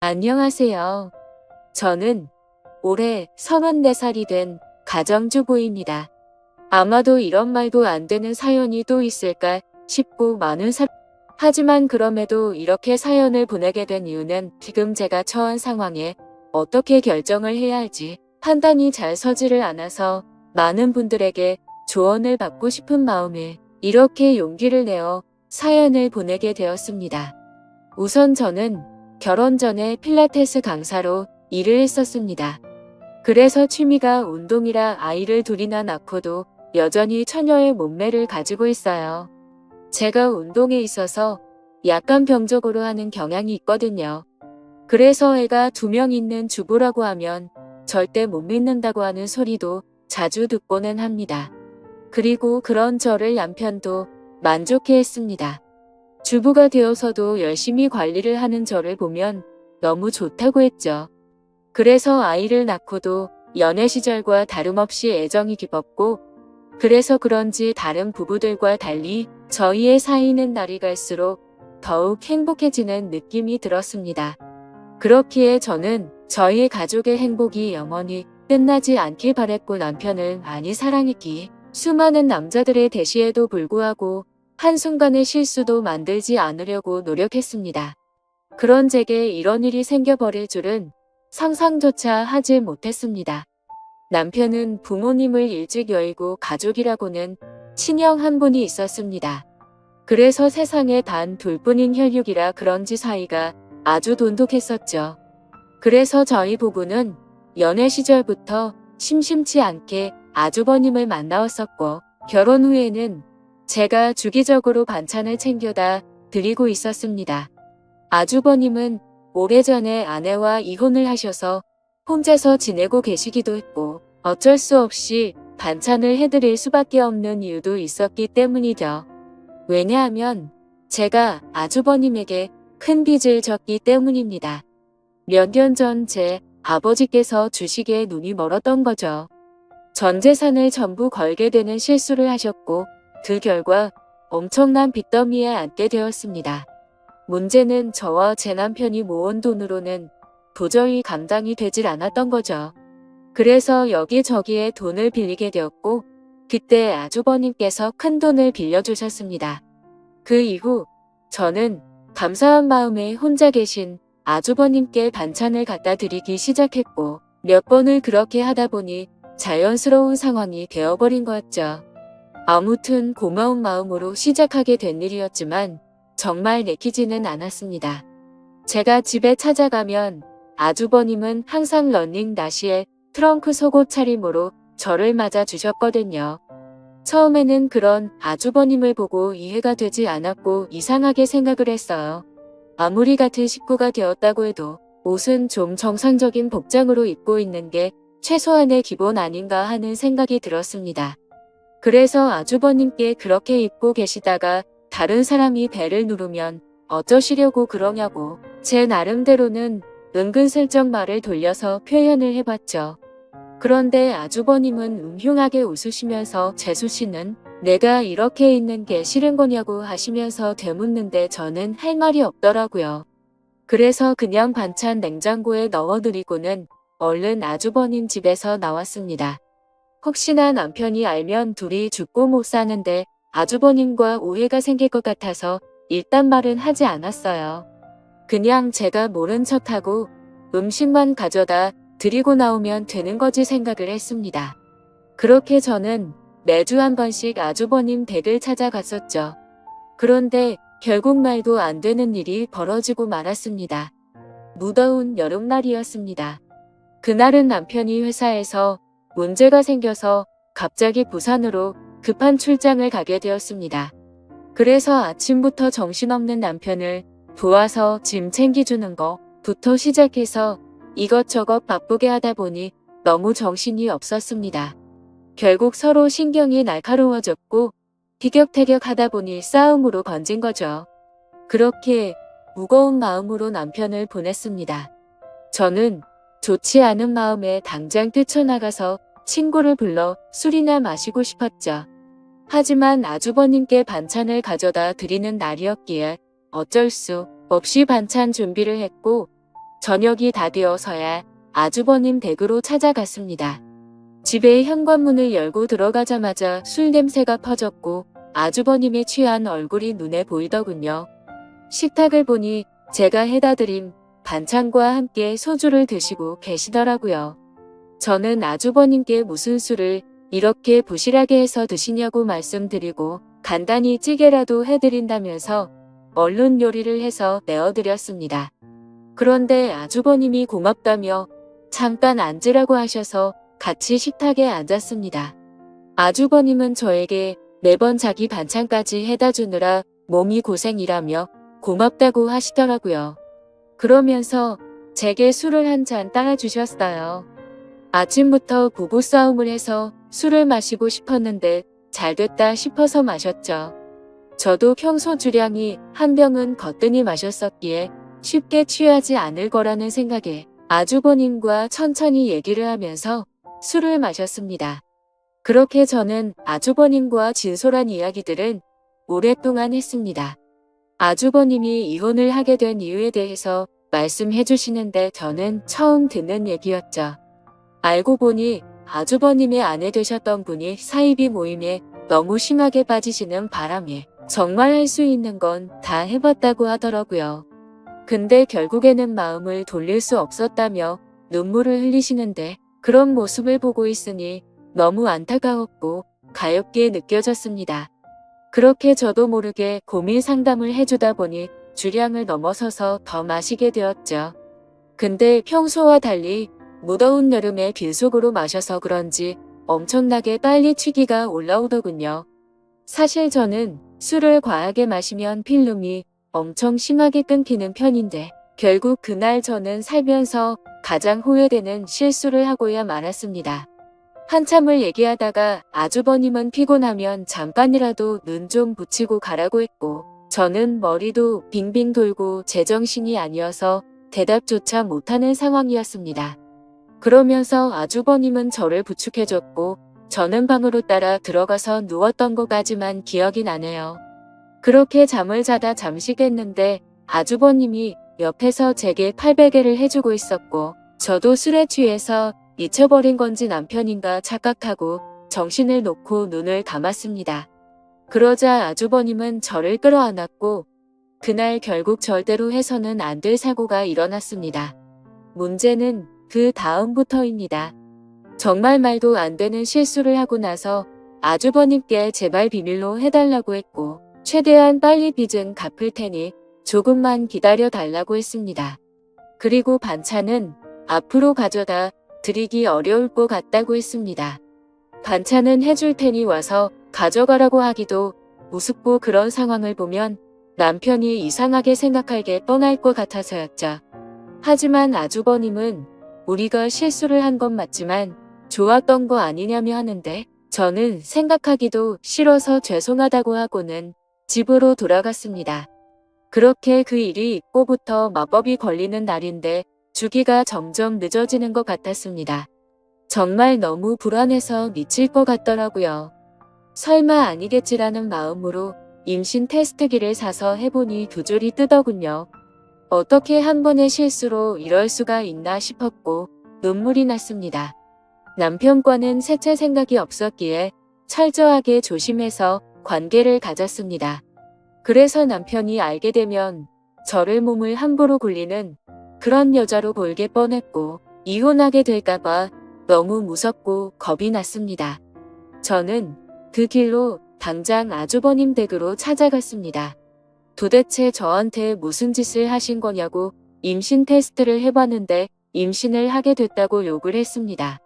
안녕하세요. 저는 올해 34살이 된 가정주부입니다. 아마도 이런 말도 안 되는 사연이 또 있을까 싶고 하지만 그럼에도 이렇게 사연을 보내게 된 이유는 지금 제가 처한 상황에 어떻게 결정을 해야 할지 판단이 잘 서지를 않아서 많은 분들에게 조언을 받고 싶은 마음에 이렇게 용기를 내어 사연을 보내게 되었습니다. 우선 저는 결혼 전에 필라테스 강사로 일을 했었습니다. 그래서 취미가 운동이라 아이를 둘이나 낳고도 여전히 처녀의 몸매를 가지고 있어요. 제가 운동에 있어서 약간 병적으로 하는 경향이 있거든요. 그래서 애가 2명 있는 주부라고 하면 절대 못 믿는다고 하는 소리도 자주 듣고는 합니다. 그리고 그런 저를 남편도 만족해 했습니다. 주부가 되어서도 열심히 관리를 하는 저를 보면 너무 좋다고 했죠. 그래서 아이를 낳고도 연애 시절과 다름없이 애정이 깊었고, 그래서 그런지 다른 부부들과 달리 저희의 사이는 날이 갈수록 더욱 행복해지는 느낌이 들었습니다. 그렇기에 저는 저희 가족의 행복이 영원히 끝나지 않길 바랬고, 남편을 많이 사랑했기에 수많은 남자들의 대시에도 불구하고 한순간의 실수도 만들지 않으려고 노력했습니다. 그런 제게 이런 일이 생겨버릴 줄은 상상조차 하지 못했습니다. 남편은 부모님을 일찍 여의고 가족이라고는 친형 한 분이 있었습니다. 그래서 세상에 단 둘뿐인 혈육이라 그런지 사이가 아주 돈독했었죠. 그래서 저희 부부는 연애 시절부터 심심치 않게 아주버님을 만나왔었고, 결혼 후에는 제가 주기적으로 반찬을 챙겨다 드리고 있었습니다. 아주버님은 오래전에 아내와 이혼을 하셔서 혼자서 지내고 계시기도 했고, 어쩔 수 없이 반찬을 해드릴 수밖에 없는 이유도 있었기 때문이죠. 왜냐하면 제가 아주버님에게 큰 빚을 졌기 때문입니다. 몇 년 전 제 아버지께서 주식에 눈이 멀었던 거죠. 전 재산을 전부 걸게 되는 실수를 하셨고, 그 결과 엄청난 빚더미에 앉게 되었습니다. 문제는 저와 제 남편이 모은 돈으로는 도저히 감당이 되질 않았던 거죠. 그래서 여기저기에 돈을 빌리게 되었고, 그때 아주버님께서 큰 돈을 빌려주셨습니다. 그 이후 저는 감사한 마음에 혼자 계신 아주버님께 반찬을 갖다 드리기 시작했고, 몇 번을 그렇게 하다 보니 자연스러운 상황이 되어버린 거였죠. 아무튼 고마운 마음으로 시작하게 된 일이었지만 정말 내키지는 않았습니다. 제가 집에 찾아가면 아주버님은 항상 러닝 나시에 트렁크 속옷 차림으로 저를 맞아 주셨거든요. 처음에는 그런 아주버님을 보고 이해가 되지 않았고 이상하게 생각을 했어요. 아무리 같은 식구가 되었다고 해도 옷은 좀 정상적인 복장으로 입고 있는 게 최소한의 기본 아닌가 하는 생각이 들었습니다. 그래서 아주버님께 그렇게 입고 계시다가 다른 사람이 배를 누르면 어쩌시려고 그러냐고 제 나름대로는 은근슬쩍 말을 돌려서 표현을 해봤죠. 그런데 아주버님은 흉하게 웃으시면서 재수씨는 내가 이렇게 있는 게 싫은 거냐고 하시면서 되묻는데 저는 할 말이 없더라고요. 그래서 그냥 반찬 냉장고에 넣어드리고는 얼른 아주버님 집에서 나왔습니다. 혹시나 남편이 알면 둘이 죽고 못 사는데 아주버님과 오해가 생길 것 같아서 일단 말은 하지 않았어요. 그냥 제가 모른 척하고 음식만 가져다 드리고 나오면 되는 거지 생각을 했습니다. 그렇게 저는 매주 한 번씩 아주버님 댁을 찾아갔었죠. 그런데 결국 말도 안 되는 일이 벌어지고 말았습니다. 무더운 여름날이었습니다. 그날은 남편이 회사에서 문제가 생겨서 갑자기 부산으로 급한 출장을 가게 되었습니다. 그래서 아침부터 정신없는 남편을 도와서 짐 챙겨주는 것부터 시작해서 이것저것 바쁘게 하다 보니 너무 정신이 없었습니다. 결국 서로 신경이 날카로워졌고 티격태격 하다 보니 싸움으로 번진 거죠. 그렇게 무거운 마음으로 남편을 보냈습니다. 저는 좋지 않은 마음에 당장 뛰쳐나가서 친구를 불러 술이나 마시고 싶었죠. 하지만 아주버님께 반찬을 가져다 드리는 날이었기에 어쩔 수 없이 반찬 준비를 했고, 저녁이 다 되어서야 아주버님 댁으로 찾아갔습니다. 집에 현관문을 열고 들어가자마자 술 냄새가 퍼졌고 아주버님의 취한 얼굴이 눈에 보이더군요. 식탁을 보니 제가 해다 드린 반찬과 함께 소주를 드시고 계시더라고요. 저는 아주버님께 무슨 술을 이렇게 부실하게 해서 드시냐고 말씀드리고 간단히 찌개라도 해드린다면서 얼른 요리를 해서 내어드렸습니다. 그런데 아주버님이 고맙다며 잠깐 앉으라고 하셔서 같이 식탁에 앉았습니다. 아주버님은 저에게 매번 자기 반찬까지 해다 주느라 몸이 고생이라며 고맙다고 하시더라고요. 그러면서 제게 술을 한 잔 따라주셨어요. 아침부터 부부싸움을 해서 술을 마시고 싶었는데 잘됐다 싶어서 마셨죠. 저도 평소 주량이 한 병은 거뜬히 마셨었기에 쉽게 취하지 않을 거라는 생각에 아주버님과 천천히 얘기를 하면서 술을 마셨습니다. 그렇게 저는 아주버님과 진솔한 이야기들은 오랫동안 했습니다. 아주버님이 이혼을 하게 된 이유에 대해서 말씀해 주시는데 저는 처음 듣는 얘기였죠. 알고 보니 아주버님의 아내 되셨던 분이 사이비 모임에 너무 심하게 빠지시는 바람에 정말 할 수 있는 건 다 해봤다고 하더라고요. 근데 결국에는 마음을 돌릴 수 없었다며 눈물을 흘리시는데 그런 모습을 보고 있으니 너무 안타까웠고 가엾게 느껴졌습니다. 그렇게 저도 모르게 고민 상담을 해주다 보니 주량을 넘어서서 더 마시게 되었죠. 근데 평소와 달리 무더운 여름에 빈속으로 마셔서 그런지 엄청나게 빨리 취기가 올라오더군요. 사실 저는 술을 과하게 마시면 필름이 엄청 심하게 끊기는 편인데 결국 그날 저는 살면서 가장 후회되는 실수를 하고야 말았습니다. 한참을 얘기하다가 아주버님은 피곤하면 잠깐이라도 눈 좀 붙이고 가라고 했고 저는 머리도 빙빙 돌고 제정신이 아니어서 대답조차 못하는 상황이었습니다. 그러면서 아주버님은 저를 부축해줬고 저는 방으로 따라 들어가서 누웠던 것까지만 기억이 나네요. 그렇게 잠을 자다 잠시 깼는데 아주버님이 옆에서 제게 팔베개를 해주고 있었고 저도 술에 취해서 잊혀버린 건지 남편인가 착각하고 정신을 놓고 눈을 감았습니다. 그러자 아주버님은 저를 끌어안았고 그날 결국 절대로 해서는 안 될 사고가 일어났습니다. 문제는 그 다음부터입니다. 정말 말도 안 되는 실수를 하고 나서 아주버님께 제발 비밀로 해달라고 했고 최대한 빨리 빚은 갚을 테니 조금만 기다려 달라고 했습니다. 그리고 반찬은 앞으로 가져다 드리기 어려울 것 같다고 했습니다. 반찬은 해줄 테니 와서 가져가라고 하기도 우습고 그런 상황을 보면 남편이 이상하게 생각할 게 뻔할 것 같아서였죠. 하지만 아주버님은 우리가 실수를 한 건 맞지만 좋았던 거 아니냐며 하는데 저는 생각하기도 싫어서 죄송하다고 하고는 집으로 돌아갔습니다. 그렇게 그 일이 있고부터 마법이 걸리는 날인데 주기가 점점 늦어지는 것 같았습니다. 정말 너무 불안해서 미칠 것 같더라고요. 설마 아니겠지라는 마음으로 임신 테스트기를 사서 해보니 두 줄이 뜨더군요. 어떻게 한 번의 실수로 이럴 수가 있나 싶었고 눈물이 났습니다. 남편과는 셋째 생각이 없었기에 철저하게 조심해서 관계를 가졌습니다. 그래서 남편이 알게 되면 저를 몸을 함부로 굴리는 그런 여자로 보이게 뻔했고 이혼하게 될까봐 너무 무섭고 겁이 났습니다. 저는 그 길로 당장 아주버님 댁으로 찾아갔습니다. 도대체 저한테 무슨 짓을 하신 거냐고 임신 테스트를 해봤는데 임신을 하게 됐다고 욕을 했습니다.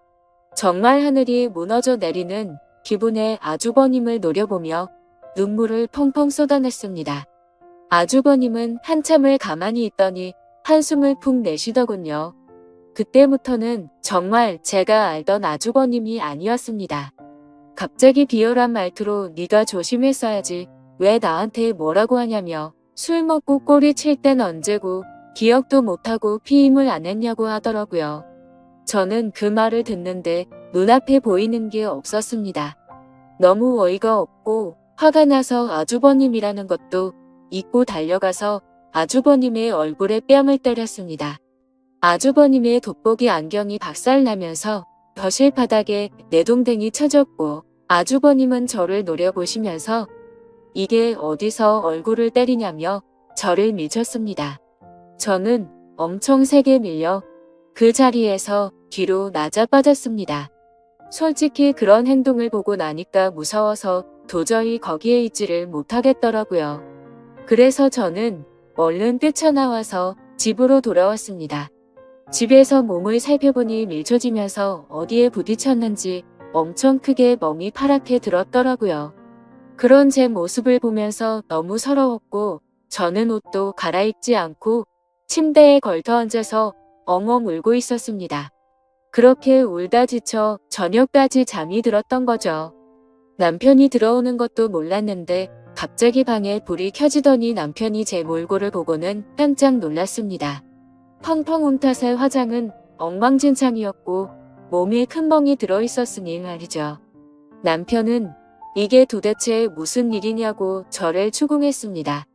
정말 하늘이 무너져 내리는 기분에 아주버님을 노려보며 눈물을 펑펑 쏟아냈습니다. 아주버님은 한참을 가만히 있더니 한숨을 푹 내쉬더군요. 그때부터는 정말 제가 알던 아주버님이 아니었습니다. 갑자기 비열한 말투로 네가 조심했어야지 왜 나한테 뭐라고 하냐며 술 먹고 꼬리 칠 땐 언제고 기억도 못하고 피임을 안 했냐고 하더라고요. 저는 그 말을 듣는데 눈앞에 보이는 게 없었습니다. 너무 어이가 없고 화가 나서 아주버님이라는 것도 잊고 달려가서 아주버님의 얼굴에 뺨을 때렸습니다. 아주버님의 돋보기 안경이 박살나면서 거실 바닥에 내동댕이 쳐졌고 아주버님은 저를 노려보시면서 이게 어디서 얼굴을 때리냐며 저를 미쳤습니다. 저는 엄청 세게 밀려 그 자리에서 뒤로 낮아빠졌습니다. 솔직히 그런 행동을 보고 나니까 무서워서 도저히 거기에 있지를 못하겠더라고요. 그래서 저는 얼른 뛰쳐나와서 집으로 돌아왔습니다. 집에서 몸을 살펴보니 밀쳐지면서 어디에 부딪혔는지 엄청 크게 멍이 파랗게 들었더라고요. 그런 제 모습을 보면서 너무 서러웠고 저는 옷도 갈아입지 않고 침대에 걸터앉아서 엉엉 울고 있었습니다. 그렇게 울다 지쳐 저녁까지 잠이 들었던 거죠. 남편이 들어오는 것도 몰랐는데 갑자기 방에 불이 켜지더니 남편이 제 몰골을 보고는 깜짝 놀랐습니다. 펑펑 운 탓에 화장은 엉망진창이었고 몸에 큰 멍이 들어있었으니 말이죠. 남편은 이게 도대체 무슨 일이냐고 저를 추궁했습니다.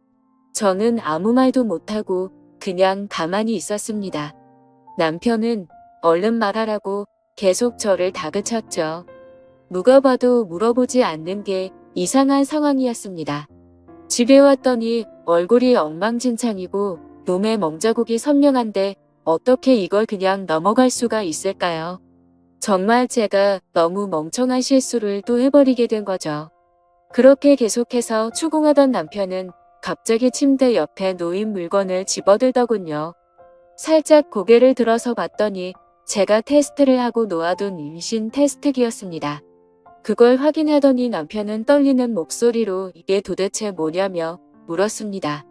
저는 아무 말도 못하고 그냥 가만히 있었습니다. 남편은 얼른 말하라고 계속 저를 다그쳤죠. 누가 봐도 물어보지 않는 게 이상한 상황이었습니다. 집에 왔더니 얼굴이 엉망진창이고 몸에 멍자국이 선명한데 어떻게 이걸 그냥 넘어갈 수가 있을까요? 정말 제가 너무 멍청한 실수를 또 해버리게 된 거죠. 그렇게 계속해서 추궁하던 남편은 갑자기 침대 옆에 놓인 물건을 집어들더군요. 살짝 고개를 들어서 봤더니 제가 테스트를 하고 놓아둔 임신 테스트기였습니다. 그걸 확인하더니 남편은 떨리는 목소리로 이게 도대체 뭐냐며 물었습니다.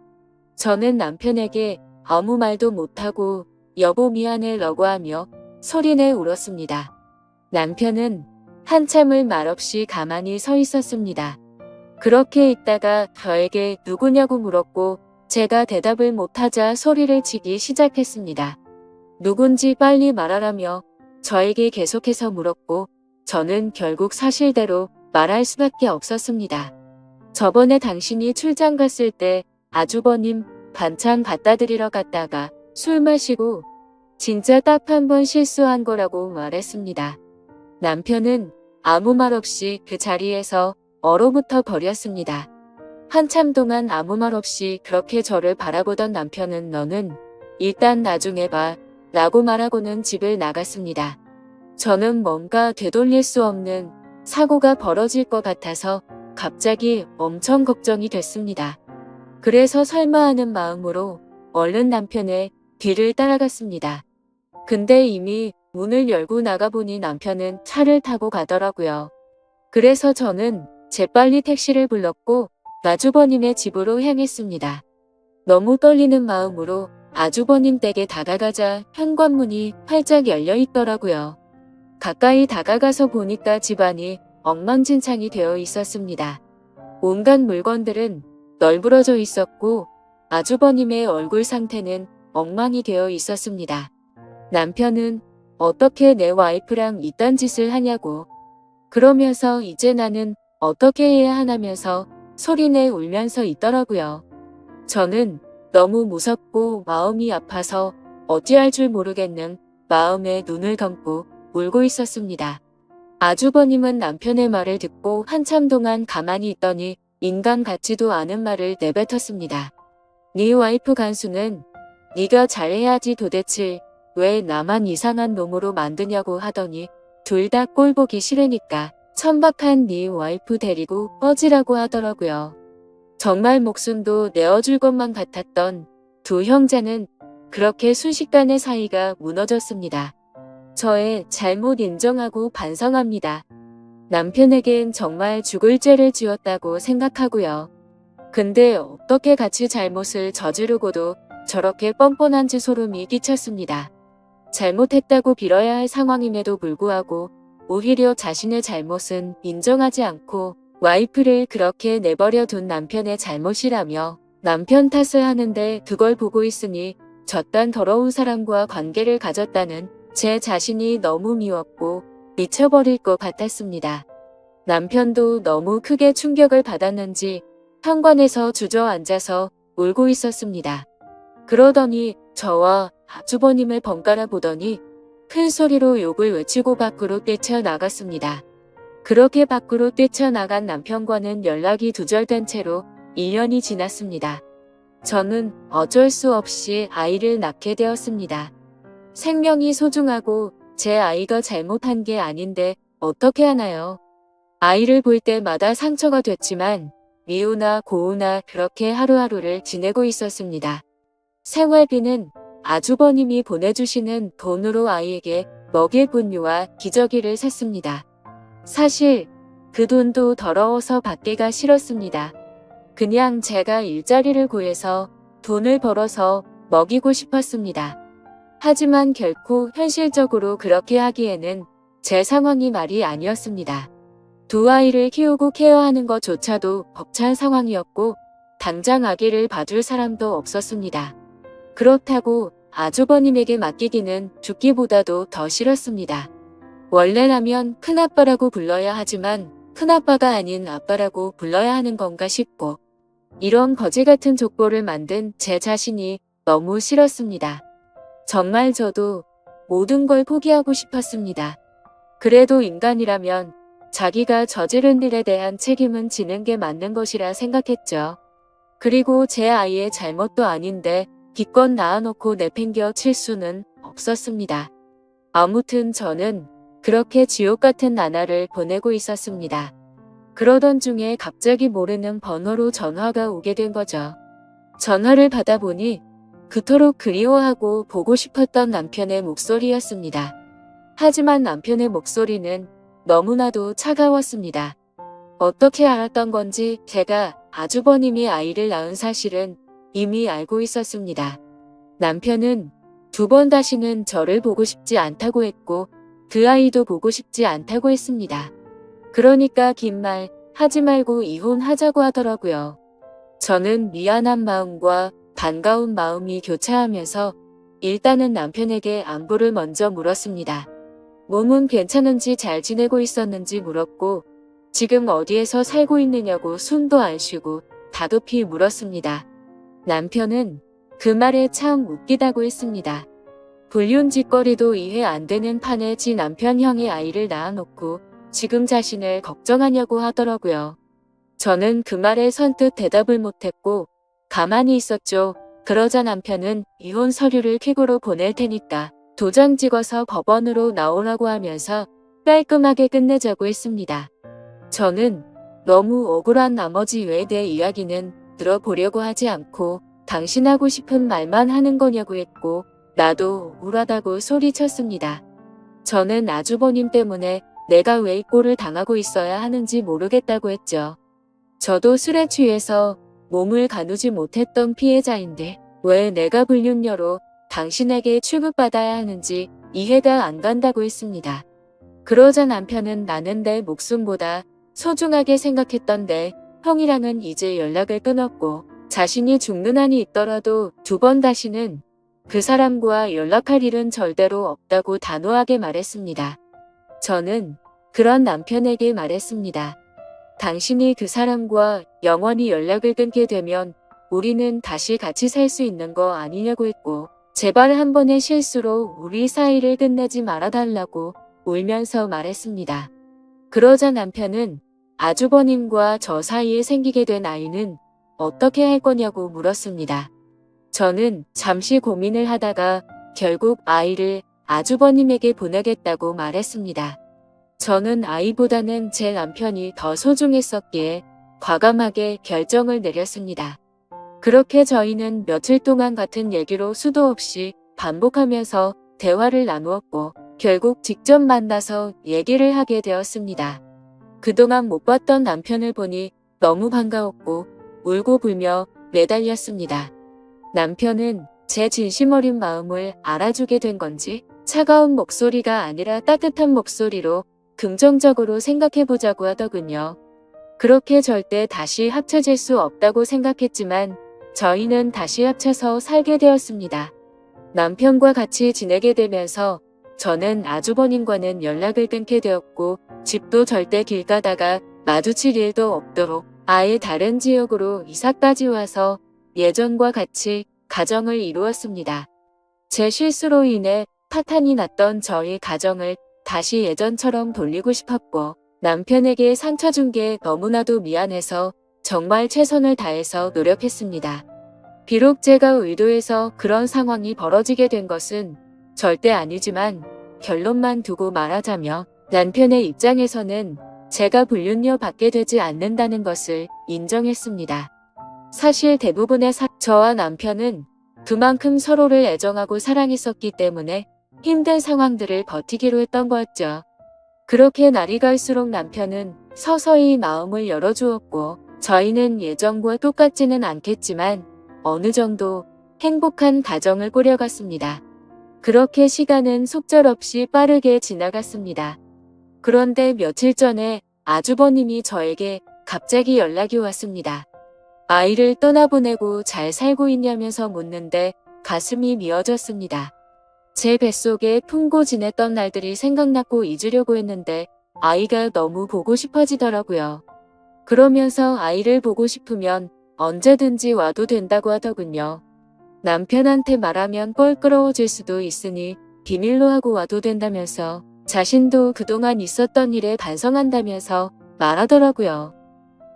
저는 남편에게 아무 말도 못하고 여보 미안해 라고 하며 소리내 울었습니다. 남편은 한참을 말없이 가만히 서 있었습니다. 그렇게 있다가 저에게 누구냐고 물었고 제가 대답을 못하자 소리를 치기 시작했습니다. 누군지 빨리 말하라며 저에게 계속해서 물었고 저는 결국 사실대로 말할 수밖에 없었습니다. 저번에 당신이 출장 갔을 때 아주버님 반찬 갖다 드리러 갔다가 술 마시고 진짜 딱 한 번 실수한 거라고 말했습니다. 남편은 아무 말 없이 그 자리에서 얼어붙어 버렸습니다. 한참 동안 아무 말 없이 그렇게 저를 바라보던 남편은 너는 일단 나중에 봐 라고 말하고는 집을 나갔습니다. 저는 뭔가 되돌릴 수 없는 사고가 벌어질 것 같아서 갑자기 엄청 걱정이 됐습니다. 그래서 설마 하는 마음으로 얼른 남편의 뒤를 따라갔습니다. 근데 이미 문을 열고 나가보니 남편은 차를 타고 가더라고요. 그래서 저는 재빨리 택시를 불렀고 아주버님의 집으로 향했습니다. 너무 떨리는 마음으로 아주버님 댁에 다가가자 현관문이 활짝 열려 있더라고요. 가까이 다가가서 보니까 집안이 엉망진창이 되어 있었습니다. 온갖 물건들은 널브러져 있었고 아주버님의 얼굴 상태는 엉망이 되어 있었습니다. 남편은 어떻게 내 와이프랑 이딴 짓을 하냐고 그러면서 이제 나는 어떻게 해야 하냐면서 소리내 울면서 있더라고요. 저는 너무 무섭고 마음이 아파서 어찌할 줄 모르겠는 마음에 눈을 감고 울고 있었습니다. 아주버님은 남편의 말을 듣고 한참 동안 가만히 있더니 인간 같지도 않은 말을 내뱉었습니다. 네 와이프 간수는 네가 잘해야지 도대체 왜 나만 이상한 놈으로 만드냐고 하더니 둘 다 꼴 보기 싫으니까 천박한 네 와이프 데리고 꺼지라고 하더라고요. 정말 목숨도 내어줄 것만 같았던 두 형제는 그렇게 순식간에 사이가 무너졌습니다. 저의 잘못 인정하고 반성합니다. 남편에겐 정말 죽을 죄를 지었다고 생각하고요. 근데 어떻게 같이 잘못을 저지르고도 저렇게 뻔뻔한지 소름이 끼쳤습니다. 잘못했다고 빌어야 할 상황임에도 불구하고 오히려 자신의 잘못은 인정하지 않고 와이프를 그렇게 내버려 둔 남편의 잘못이라며 남편 탓을 하는데 그걸 보고 있으니 저딴 더러운 사람과 관계를 가졌다는 제 자신이 너무 미웠고 미쳐버릴 것 같았습니다. 남편도 너무 크게 충격을 받았는지 현관에서 주저앉아서 울고 있었습니다. 그러더니 저와 아주버님을 번갈아 보더니 큰 소리로 욕을 외치고 밖으로 뛰쳐나갔습니다. 그렇게 밖으로 뛰쳐나간 남편과는 연락이 두절된 채로 1년이 지났습니다. 저는 어쩔 수 없이 아이를 낳게 되었습니다. 생명이 소중하고 제 아이가 잘못한 게 아닌데 어떻게 하나요? 아이를 볼 때마다 상처가 됐지만 미우나 고우나 그렇게 하루하루를 지내고 있었습니다. 생활비는 아주버님이 보내주시는 돈으로 아이에게 먹일 분유와 기저귀를 샀습니다. 사실 그 돈도 더러워서 받기가 싫었습니다. 그냥 제가 일자리를 구해서 돈을 벌어서 먹이고 싶었습니다. 하지만 결코 현실적으로 그렇게 하기에는 제 상황이 말이 아니었습니다. 두 아이를 키우고 케어하는 것조차도 벅찬 상황이었고 당장 아기를 봐줄 사람도 없었습니다. 그렇다고 아주버님에게 맡기기는 죽기보다도 더 싫었습니다. 원래라면 큰아빠라고 불러야 하지만 큰아빠가 아닌 아빠라고 불러야 하는 건가 싶고 이런 거지 같은 족보를 만든 제 자신이 너무 싫었습니다. 정말 저도 모든 걸 포기하고 싶었습니다. 그래도 인간이라면 자기가 저지른 일에 대한 책임은 지는 게 맞는 것이라 생각했죠. 그리고 제 아이의 잘못도 아닌데 기껏 낳아놓고 내팽겨 칠 수는 없었습니다. 아무튼 저는 그렇게 지옥 같은 나날을 보내고 있었습니다. 그러던 중에 갑자기 모르는 번호로 전화가 오게 된 거죠. 전화를 받아보니 그토록 그리워하고 보고 싶었던 남편의 목소리였습니다. 하지만 남편의 목소리는 너무나도 차가웠습니다. 어떻게 알았던 건지 제가 아주버님이 아이를 낳은 사실은 이미 알고 있었습니다. 남편은 2번 다시는 저를 보고 싶지 않다고 했고 그 아이도 보고 싶지 않다고 했습니다. 그러니까 긴 말 하지 말고 이혼하자고 하더라고요. 저는 미안한 마음과 반가운 마음이 교차하면서 일단은 남편에게 안부를 먼저 물었습니다. 몸은 괜찮은지 잘 지내고 있었는지 물었고 지금 어디에서 살고 있느냐고 숨도 안 쉬고 다급히 물었습니다. 남편은 그 말에 참 웃기다고 했습니다. 불륜짓거리도 이해 안 되는 판에 지 남편 형의 아이를 낳아놓고 지금 자신을 걱정하냐고 하더라고요. 저는 그 말에 선뜻 대답을 못했고 가만히 있었죠. 그러자 남편은 이혼 서류를 퀵으로 보낼 테니까 도장 찍어서 법원으로 나오라고 하면서 깔끔하게 끝내자고 했습니다. 저는 너무 억울한 나머지 왜 내 이야기는 들어보려고 하지 않고 당신 하고 싶은 말만 하는 거냐고 했고 나도 억울하다고 소리쳤습니다. 저는 아주버님 때문에 내가 왜 이 꼴을 당하고 있어야 하는지 모르겠다고 했죠. 저도 술에 취해서 몸을 가누지 못했던 피해자인데 왜 내가 불륜녀로 당신에게 취급받아야 하는지 이해가 안 간다고 했습니다. 그러자 남편은 나는 내 목숨보다 소중하게 생각했던데 형이랑은 이제 연락을 끊었고 자신이 죽는 한이 있더라도 2번 다시는 그 사람과 연락할 일은 절대로 없다고 단호하게 말했습니다. 저는 그런 남편에게 말했습니다. 당신이 그 사람과 영원히 연락을 끊게 되면 우리는 다시 같이 살 수 있는 거 아니냐고 했고 제발 한 번의 실수로 우리 사이를 끝내지 말아달라고 울면서 말했습니다. 그러자 남편은 아주버님과 저 사이에 생기게 된 아이는 어떻게 할 거냐고 물었습니다. 저는 잠시 고민을 하다가 결국 아이를 아주버님에게 보내겠다고 말했습니다. 저는 아이보다는 제 남편이 더 소중했었기에 과감하게 결정을 내렸습니다. 그렇게 저희는 며칠 동안 같은 얘기로 수도 없이 반복하면서 대화를 나누었고 결국 직접 만나서 얘기를 하게 되었습니다. 그동안 못 봤던 남편을 보니 너무 반가웠고 울고 불며 매달렸습니다. 남편은 제 진심 어린 마음을 알아주게 된 건지 차가운 목소리가 아니라 따뜻한 목소리로 긍정적으로 생각해보자고 하더군요. 그렇게 절대 다시 합쳐질 수 없다고 생각했지만 저희는 다시 합쳐서 살게 되었습니다. 남편과 같이 지내게 되면서 저는 아주버님과는 연락을 끊게 되었고 집도 절대 길 가다가 마주칠 일도 없도록 아예 다른 지역으로 이사까지 와서 예전과 같이 가정을 이루었습니다. 제 실수로 인해 파탄이 났던 저희 가정을 다시 예전처럼 돌리고 싶었고 남편에게 상처 준 게 너무나도 미안해서 정말 최선을 다해서 노력했습니다. 비록 제가 의도해서 그런 상황이 벌어지게 된 것은 절대 아니지만 결론만 두고 말하자면 남편의 입장에서는 제가 불륜녀 받게 되지 않는다는 것을 인정했습니다. 사실 대부분의 저와 남편은 그만큼 서로를 애정하고 사랑했었기 때문에 힘든 상황들을 버티기로 했던 거였죠. 그렇게 날이 갈수록 남편은 서서히 마음을 열어주었고 저희는 예전과 똑같지는 않겠지만 어느 정도 행복한 가정을 꾸려갔습니다. 그렇게 시간은 속절없이 빠르게 지나갔습니다. 그런데 며칠 전에 아주버님이 저에게 갑자기 연락이 왔습니다. 아이를 떠나보내고 잘 살고 있냐면서 묻는데 가슴이 미어졌습니다. 제 뱃속에 품고 지냈던 날들이 생각났고 잊으려고 했는데 아이가 너무 보고 싶어지더라고요. 그러면서 아이를 보고 싶으면 언제든지 와도 된다고 하더군요. 남편한테 말하면 껄끄러워질 수도 있으니 비밀로 하고 와도 된다면서 자신도 그동안 있었던 일에 반성한다면서 말하더라고요.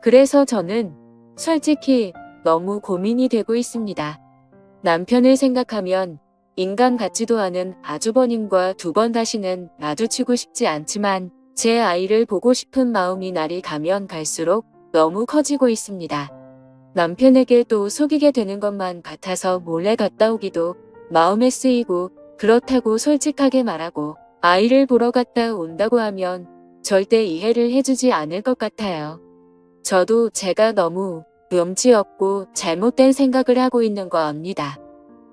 그래서 저는 솔직히 너무 고민이 되고 있습니다. 남편을 생각하면 인간 같지도 않은 아주버님과 두 번 다시는 마주치고 싶지 않지만 제 아이를 보고 싶은 마음이 날이 가면 갈수록 너무 커지고 있습니다. 남편에게 또 속이게 되는 것만 같아서 몰래 갔다 오기도 마음에 쓰이고 그렇다고 솔직하게 말하고 아이를 보러 갔다 온다고 하면 절대 이해를 해주지 않을 것 같아요. 저도 제가 너무 염치 없고 잘못된 생각을 하고 있는 거 압니다.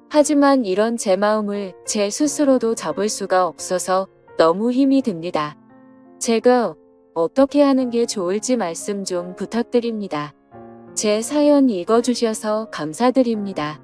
하지만 이런 제 마음을 제 스스로도 잡을 수가 없어서 너무 힘이 듭니다. 제가 어떻게 하는 게 좋을지 말씀 좀 부탁드립니다. 제 사연 읽어주셔서 감사드립니다.